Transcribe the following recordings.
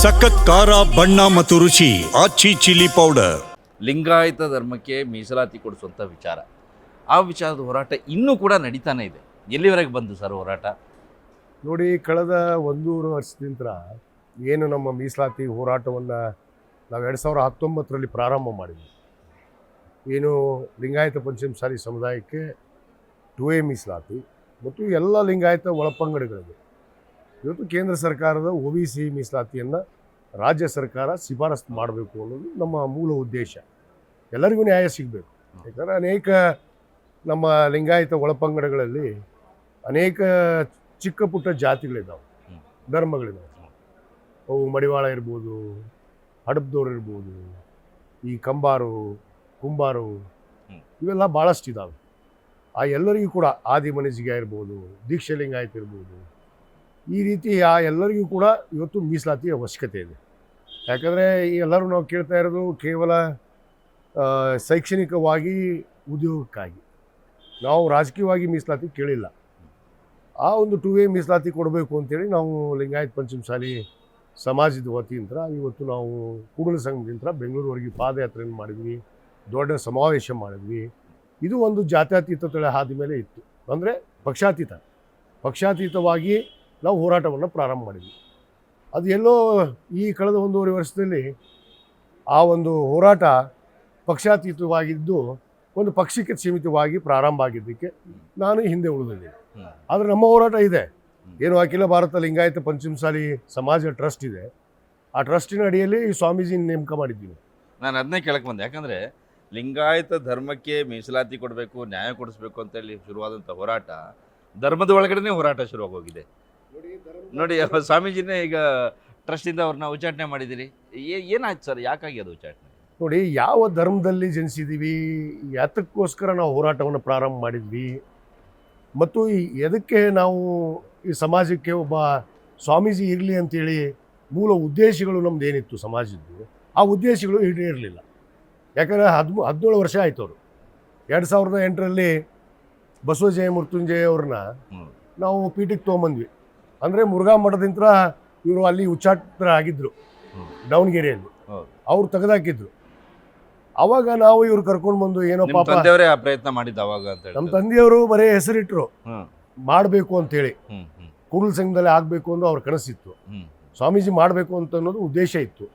ಸಖತ್ ಖಾರ ಬಣ್ಣ ಮತ್ತು ರುಚಿ ಆಚಿ ಚಿಲ್ಲಿ ಪೌಡರ್. ಲಿಂಗಾಯತ ಧರ್ಮಕ್ಕೆ ಮೀಸಲಾತಿ ಕೊಡಿಸುವಂಥ ವಿಚಾರ, ಆ ವಿಚಾರದ ಹೋರಾಟ ಇನ್ನೂ ಕೂಡ ನಡೀತಾನೆ ಇದೆ. ಎಲ್ಲಿವರೆಗೆ ಬಂದು ಸರ್ ಹೋರಾಟ? ನೋಡಿ, ಕಳೆದ 1.5 ವರ್ಷದಿಂದ ಏನು ನಮ್ಮ ಮೀಸಲಾತಿ ಹೋರಾಟವನ್ನು ನಾವು 2019ರಲ್ಲಿ ಪ್ರಾರಂಭ ಮಾಡಿದ್ವಿ. ಏನು ಲಿಂಗಾಯತ ಪಂಚಮಸಾಲಿ ಸಮುದಾಯಕ್ಕೆ 2A ಮೀಸಲಾತಿ ಮತ್ತು ಎಲ್ಲ ಲಿಂಗಾಯತ ಒಳಪಂಗಡಗಳಿಗೆ ಇವತ್ತು ಕೇಂದ್ರ ಸರ್ಕಾರದ OBC ಮೀಸಲಾತಿಯನ್ನು ರಾಜ್ಯ ಸರ್ಕಾರ ಶಿಫಾರಸು ಮಾಡಬೇಕು ಅನ್ನೋದು ನಮ್ಮ ಮೂಲ ಉದ್ದೇಶ. ಎಲ್ಲರಿಗೂ ನ್ಯಾಯ ಸಿಗಬೇಕು. ಯಾಕಂದರೆ ಅನೇಕ ನಮ್ಮ ಲಿಂಗಾಯತ ಒಳಪಂಗಡಗಳಲ್ಲಿ ಅನೇಕ ಚಿಕ್ಕ ಪುಟ್ಟ ಜಾತಿಗಳಿದ್ದಾವೆ, ಧರ್ಮಗಳಿದ್ದಾವೆ. ಅವು ಮಡಿವಾಳ ಇರ್ಬೋದು, ಹಡಪ್ದವ್ರು ಇರ್ಬೋದು, ಈ ಕಂಬಾರು, ಕುಂಬಾರು, ಇವೆಲ್ಲ ಭಾಳಷ್ಟು ಇದ್ದಾವೆ. ಆ ಎಲ್ಲರಿಗೂ ಕೂಡ ಆದಿಮನಸಿಗೆ ಇರ್ಬೋದು, ದೀಕ್ಷೆ ಲಿಂಗಾಯತ ಇರ್ಬೋದು, ಈ ರೀತಿ ಆ ಎಲ್ಲರಿಗೂ ಕೂಡ ಇವತ್ತು ಮೀಸಲಾತಿ ಅವಶ್ಯಕತೆ ಇದೆ. ಯಾಕಂದರೆ ಎಲ್ಲರೂ ನಾವು ಕೇಳ್ತಾ ಇರೋದು ಕೇವಲ ಶೈಕ್ಷಣಿಕವಾಗಿ ಉದ್ಯೋಗಕ್ಕಾಗಿ, ನಾವು ರಾಜಕೀಯವಾಗಿ ಮೀಸಲಾತಿ ಕೇಳಿಲ್ಲ. ಆ ಒಂದು 2A ಮೀಸಲಾತಿ ಕೊಡಬೇಕು ಅಂತೇಳಿ ನಾವು ಲಿಂಗಾಯತ ಪಂಚಮಸಾಲಿ ಸಮಾಜದ ವತಿಯಿಂದ ಇವತ್ತು ನಾವು ಕೂಡಲ ಸಂಘದಿಂದ ಬೆಂಗಳೂರುವರೆಗೆ ಪಾದಯಾತ್ರೆಯನ್ನು ಮಾಡಿದ್ವಿ, ದೊಡ್ಡ ಸಮಾವೇಶ ಮಾಡಿದ್ವಿ. ಇದು ಒಂದು ಜಾತ್ಯತೀತ ತಳೆ ಹಾದಿ ಮೇಲೆ ಇತ್ತು. ಅಂದರೆ ಪಕ್ಷಾತೀತವಾಗಿ ನಾವು ಹೋರಾಟವನ್ನು ಪ್ರಾರಂಭ ಮಾಡಿದ್ವಿ. ಅದು ಎಲ್ಲೋ ಈ ಕಳೆದ 1.5 ವರ್ಷದಲ್ಲಿ ಆ ಒಂದು ಹೋರಾಟ ಪಕ್ಷಾತೀತವಾಗಿದ್ದು ಒಂದು ಪಕ್ಷಕ್ಕೆ ಸೀಮಿತವಾಗಿ ಪ್ರಾರಂಭ ಆಗಿದ್ದಕ್ಕೆ ನಾನು ಹಿಂದೆ ಉಳಿದಿದ್ದೀನಿ. ಆದರೆ ನಮ್ಮ ಹೋರಾಟ ಇದೆ. ಏನು ಅಖಿಲ ಭಾರತ ಲಿಂಗಾಯತ ಪಂಚಮಸಾಲಿ ಸಮಾಜ ಟ್ರಸ್ಟ್ ಇದೆ, ಆ ಟ್ರಸ್ಟಿನ ಅಡಿಯಲ್ಲಿ ಈ ಸ್ವಾಮೀಜಿ ನೇಮಕ ಮಾಡಿದ್ದೀವಿ. ನಾನು ಅದನ್ನೇ ಕೇಳಕ್ಕೆ ಬಂದೆ. ಯಾಕಂದರೆ ಲಿಂಗಾಯತ ಧರ್ಮಕ್ಕೆ ಮೀಸಲಾತಿ ಕೊಡಬೇಕು, ನ್ಯಾಯ ಕೊಡಿಸ್ಬೇಕು ಅಂತೇಳಿ ಶುರುವಾದಂಥ ಹೋರಾಟ ಧರ್ಮದ ಒಳಗಡೆ ಹೋರಾಟ ಶುರುವಾಗೋಗಿದೆ. ನೋಡಿ, ಸ್ವಾಮೀಜಿನೇ ಈಗ ಟ್ರಸ್ಟಿಂದ ಅವ್ರನ್ನ ಉಚ್ಚಾಟನೆ ಮಾಡಿದ್ದೀರಿ. ಏನಾಯ್ತು ಸರ್, ಯಾಕಾಗಿ ಅದು ಉಚ್ಚಾಟನೆ? ನೋಡಿ, ಯಾವ ಧರ್ಮದಲ್ಲಿ ಜನಿಸಿದ್ದೀವಿ, ಯಾತಕ್ಕೋಸ್ಕರ ನಾವು ಹೋರಾಟವನ್ನು ಪ್ರಾರಂಭ ಮಾಡಿದ್ವಿ ಮತ್ತು ಎದಕ್ಕೆ ನಾವು ಈ ಸಮಾಜಕ್ಕೆ ಒಬ್ಬ ಸ್ವಾಮೀಜಿ ಇರಲಿ ಅಂತೇಳಿ ಮೂಲ ಉದ್ದೇಶಗಳು ನಮ್ದು ಏನಿತ್ತು ಸಮಾಜದ್ದು, ಆ ಉದ್ದೇಶಗಳು ಈಡೇರಲಿಲ್ಲ. ಯಾಕಂದರೆ 17 ವರ್ಷ ಆಯಿತು. ಅವರು 2008ರಲ್ಲಿ ಬಸವಜಯ ಮೃತ್ಯುಂಜಯ ಅವ್ರನ್ನ ನಾವು ಪೀಠಕ್ಕೆ ತೊಗೊಂಬಂದ್ವಿ. ಅಂದರೆ ಮುರುಘಾ ಮಠದಿಂದ ಇವರು ಅಲ್ಲಿ ಉಚ್ಚಾಟನ ಆಗಿದ್ದರು ದಾವಣಗೆರೆಯಲ್ಲಿ, ಅವ್ರು ತೆಗೆದಾಕಿದ್ರು. ಅವಾಗ ನಾವು ಇವ್ರು ಕರ್ಕೊಂಡು ಬಂದು ಏನೋ ಪಾಪ ಪ್ರಯತ್ನ ಮಾಡಿದ್ದು ಅವಾಗ ಅಂತ ನಮ್ಮ ತಂದೆಯವರು ಬರೀ ಹೆಸರಿಟ್ರು ಮಾಡಬೇಕು ಅಂತೇಳಿ, ಕೂಡಲ ಸಂಘದಲ್ಲಿ ಆಗಬೇಕು ಅಂತ ಅವ್ರ ಕನಸಿತ್ತು. ಸ್ವಾಮೀಜಿ ಮಾಡಬೇಕು ಅಂತ ಅನ್ನೋದು ಉದ್ದೇಶ ಇತ್ತು.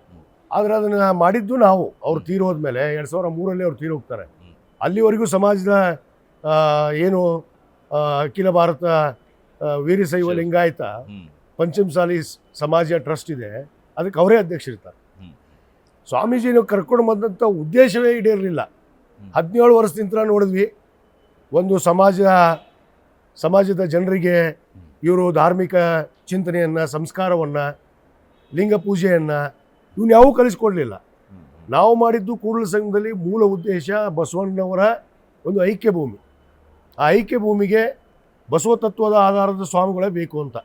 ಆದರೆ ಅದನ್ನು ಮಾಡಿದ್ದು ನಾವು. ಅವ್ರು ತೀರೋದ್ಮೇಲೆ 2003ರಲ್ಲಿ ಅವ್ರು ತೀರೋಗ್ತಾರೆ. ಅಲ್ಲಿವರೆಗೂ ಸಮಾಜದ ಏನು ಅಖಿಲ ಭಾರತ ವೀರಶೈವ ಲಿಂಗಾಯತ ಪಂಚಮಸಾಲಿ ಸಮಾಜ ಟ್ರಸ್ಟ್ ಇದೆ, ಅದಕ್ಕೆ ಅವರೇ ಅಧ್ಯಕ್ಷರಿರ್ತಾರೆ. ಸ್ವಾಮೀಜಿನ ಕರ್ಕೊಂಡು ಬಂದಂಥ ಉದ್ದೇಶವೇ ಈಡೇರಲಿಲ್ಲ. 17 ವರ್ಷದಿಂದ ನೋಡಿದ್ವಿ. ಒಂದು ಸಮಾಜದ ಜನರಿಗೆ ಇವರು ಧಾರ್ಮಿಕ ಚಿಂತನೆಯನ್ನು, ಸಂಸ್ಕಾರವನ್ನು, ಲಿಂಗ ಪೂಜೆಯನ್ನು ಇವನ್ನ ಯಾವೂ ಕಲಿಸ್ಕೊಡ್ಲಿಲ್ಲ. ನಾವು ಮಾಡಿದ್ದು ಕೂಡಲ ಸಂಘದಲ್ಲಿ ಮೂಲ ಉದ್ದೇಶ ಬಸವಣ್ಣನವರ ಒಂದು ಐಕ್ಯ ಭೂಮಿ. ಆ ಐಕ್ಯ ಭೂಮಿಗೆ ಬಸವ ತತ್ವದ ಆಧಾರದ ಸ್ವಾಮಿಗಳೇ ಬೇಕು ಅಂತ.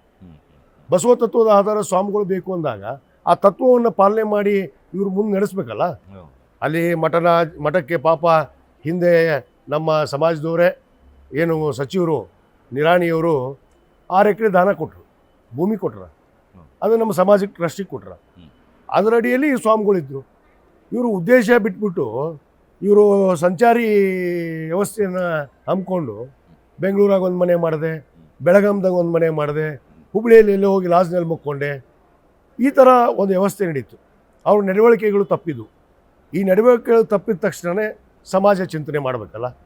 ಬಸವ ತತ್ವದ ಆಧಾರದ ಸ್ವಾಮಿಗಳು ಬೇಕು ಅಂದಾಗ ಆ ತತ್ವವನ್ನು ಪಾಲನೆ ಮಾಡಿ ಇವರು ಮುಂದೆ ನಡೆಸ್ಬೇಕಲ್ಲ. ಅಲ್ಲಿ ಮಠಕ್ಕೆ ಪಾಪ ಹಿಂದೆ ನಮ್ಮ ಸಮಾಜದವರೇ ಏನು ಸಚಿವರು ನಿರಾಣಿಯವರು 6 ಎಕರೆ ದಾನ ಕೊಟ್ಟರು, ಭೂಮಿ ಕೊಟ್ರ. ಅದು ನಮ್ಮ ಸಮಾಜಕ್ಕೆ ಟ್ರಸ್ಟಿಗೆ ಕೊಟ್ರ. ಅದರ ಅಡಿಯಲ್ಲಿ ಸ್ವಾಮಿಗಳಿದ್ದರು. ಇವರು ಉದ್ದೇಶ ಬಿಟ್ಬಿಟ್ಟು ಇವರು ಸಂಚಾರಿ ವ್ಯವಸ್ಥೆಯನ್ನು ಹಮ್ಮಿಕೊಂಡು ಬೆಂಗಳೂರಾಗ ಒಂದು ಮನೆ ಮಾಡಿದೆ, ಬೆಳಗಾಂದಾಗ ಒಂದು ಮನೆ ಮಾಡಿದೆ, ಹುಬ್ಬಳ್ಳಿಯಲ್ಲಿ ಎಲ್ಲೋ ಹೋಗಿ ಲಾಜ್ನಲ್ಲಿ ಮುಕ್ಕೊಂಡೆ, ಈ ಥರ ಒಂದು ವ್ಯವಸ್ಥೆ ನಡೀತು. ಅವ್ರ ನಡವಳಿಕೆಗಳು ತಪ್ಪಿದ್ದು. ಈ ನಡವಳಿಕೆಗಳು ತಪ್ಪಿದ ತಕ್ಷಣವೇ ಸಮಾಜ ಚಿಂತನೆ ಮಾಡಬೇಕಲ್ಲ.